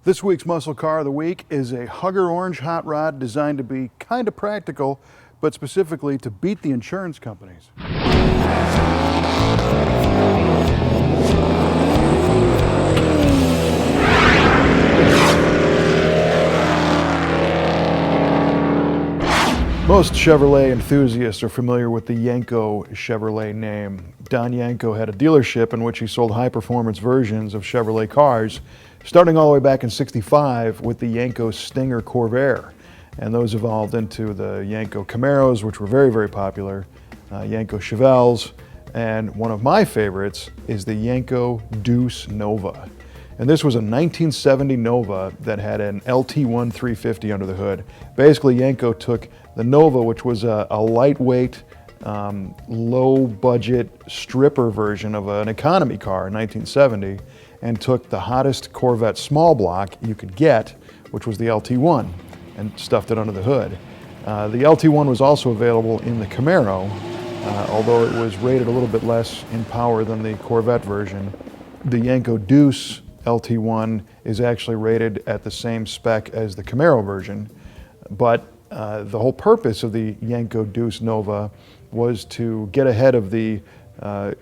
This week's Muscle Car of the Week is a Hugger Orange hot rod designed to be kind of practical, but specifically to beat the insurance companies. Most Chevrolet enthusiasts are familiar with the Yenko Chevrolet name. Don Yenko had a dealership in which he sold high-performance versions of Chevrolet cars, starting all the way back in '65 with the Yenko Stinger Corvair. And those evolved into the Yenko Camaros, which were very, very popular, Yenko Chevelles, and one of my favorites is the Yenko Deuce Nova. And this was a 1970 Nova that had an LT1 350 under the hood. Basically, Yenko took the Nova, which was a lightweight, low-budget stripper version of an economy car in 1970, and took the hottest Corvette small block you could get, which was the LT1, and stuffed it under the hood. The LT1 was also available in the Camaro, although it was rated a little bit less in power than the Corvette version. The Yenko Deuce LT1 is actually rated at the same spec as the Camaro version, but the whole purpose of the Yenko Deuce Nova was to get ahead of the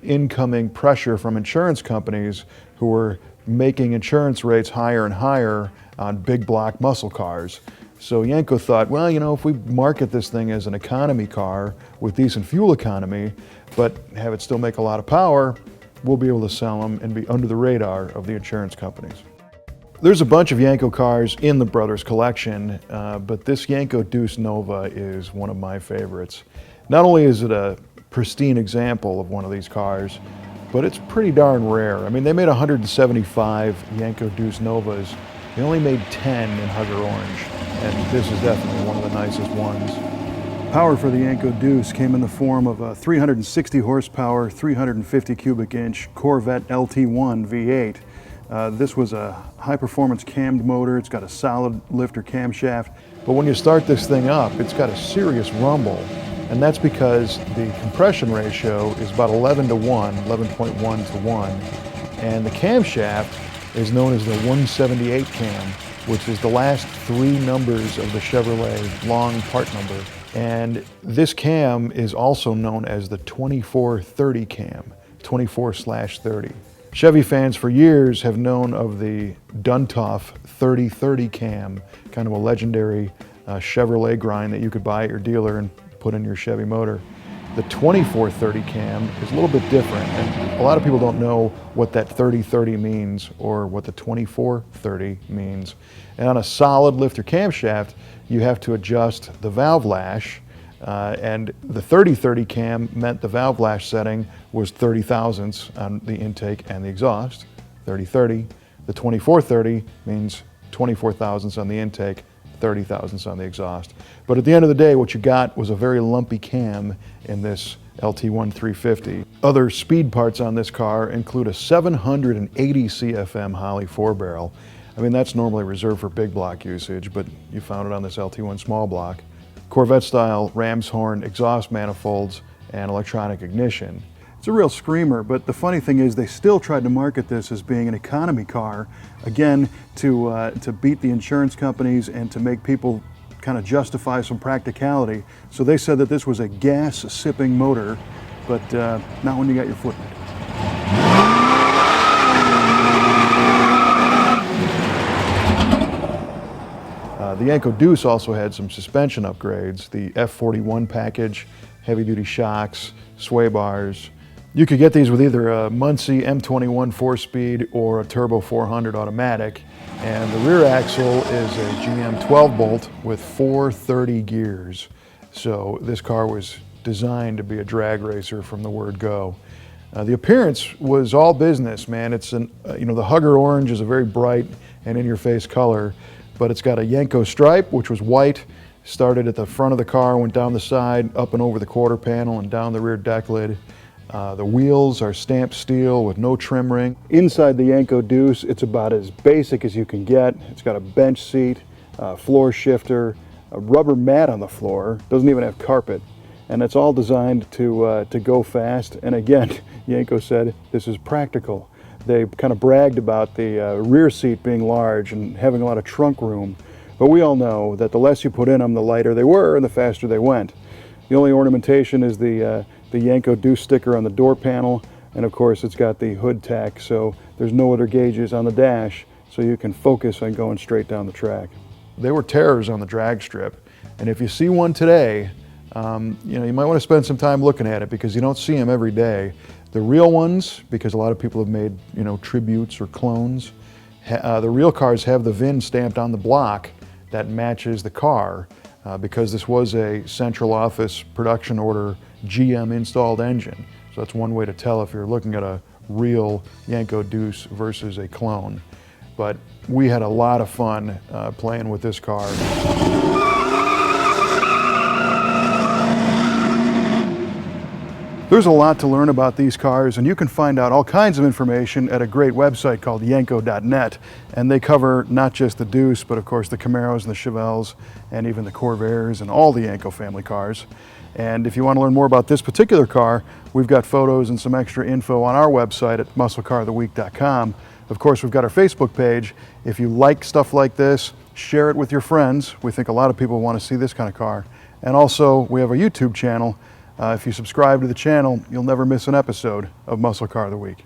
incoming pressure from insurance companies who were making insurance rates higher and higher on big block muscle cars. So Yenko thought, well, you know, if we market this thing as an economy car with decent fuel economy, but have it still make a lot of power, we'll be able to sell them and be under the radar of the insurance companies. There's a bunch of Yenko cars in the brothers collection, but this Yenko Deuce Nova is one of my favorites. Not only is it a pristine example of one of these cars, but it's pretty darn rare. I mean, they made 175 Yenko Deuce Novas. They only made 10 in Hugger Orange, and this is definitely one of the nicest ones. Power for the Yenko Deuce came in the form of a 360 horsepower, 350 cubic inch Corvette LT1 V8. This was a high-performance cammed motor. It's got a solid lifter camshaft. But when you start this thing up, it's got a serious rumble. And that's because the compression ratio is about 11 to 1, 11.1 to 1. And the camshaft is known as the 178 cam, which is the last three numbers of the Chevrolet long part number. And this cam is also known as the 2430 cam, 24/30. Chevy fans for years have known of the Duntoff 3030 cam, kind of a legendary Chevrolet grind that you could buy at your dealer and put in your Chevy motor. The 2430 cam is a little bit different, and a lot of people don't know what that 3030 means or what the 2430 means. And on a solid lifter camshaft, you have to adjust the valve lash, and the 3030 cam meant the valve lash setting was 30 thousandths on the intake and the exhaust, 3030. The 2430 means 24 thousandths on the intake, 30 thousandths on the exhaust. But at the end of the day, what you got was a very lumpy cam in this LT1 350. Other speed parts on this car include a 780 CFM Holley 4-barrel. I mean, that's normally reserved for big block usage, but you found it on this LT1 small block. Corvette-style ram's horn exhaust manifolds and electronic ignition. It's a real screamer, but the funny thing is they still tried to market this as being an economy car, again, to beat the insurance companies and to make people kind of justify some practicality. So they said that this was a gas-sipping motor, but not when you got your foot in it. The Yenko Deuce also had some suspension upgrades, the F41 package, heavy-duty shocks, sway bars. You could get these with either a Muncie M21 4-speed or a Turbo 400 automatic, and the rear axle is a GM 12-bolt with 430 gears. So this car was designed to be a drag racer from the word go. The appearance was all business, man. It's the Hugger Orange is a very bright and in-your-face color, but it's got a Yenko stripe, which was white, started at the front of the car, went down the side, up and over the quarter panel, and down the rear deck lid. The wheels are stamped steel with no trim ring. Inside the Yenko Deuce, it's about as basic as you can get. It's got a bench seat, floor shifter, a rubber mat on the floor, doesn't even have carpet. And it's all designed to go fast. And again, Yenko said, this is practical. They kind of bragged about the rear seat being large and having a lot of trunk room, but we all know that the less you put in them, the lighter they were and the faster they went. The only ornamentation is the Yenko Deuce sticker on the door panel, and of course it's got the hood tack, so there's no other gauges on the dash, so you can focus on going straight down the track. They were terrors on the drag strip, and if you see one today, you might want to spend some time looking at it because you don't see them every day. The real ones, because a lot of people have made tributes or clones, the real cars have the VIN stamped on the block that matches the car because this was a central office production order GM installed engine. So that's one way to tell if you're looking at a real Yenko Deuce versus a clone. But we had a lot of fun playing with this car. There's a lot to learn about these cars, and you can find out all kinds of information at a great website called Yenko.net. And they cover not just the Deuce, but of course the Camaros and the Chevelles, and even the Corvairs and all the Yenko family cars. And if you want to learn more about this particular car, we've got photos and some extra info on our website at MuscleCarOfTheWeek.com. Of course, we've got our Facebook page. If you like stuff like this, share it with your friends. We think a lot of people want to see this kind of car. And also, we have a YouTube channel. If you subscribe to the channel, you'll never miss an episode of Muscle Car of the Week.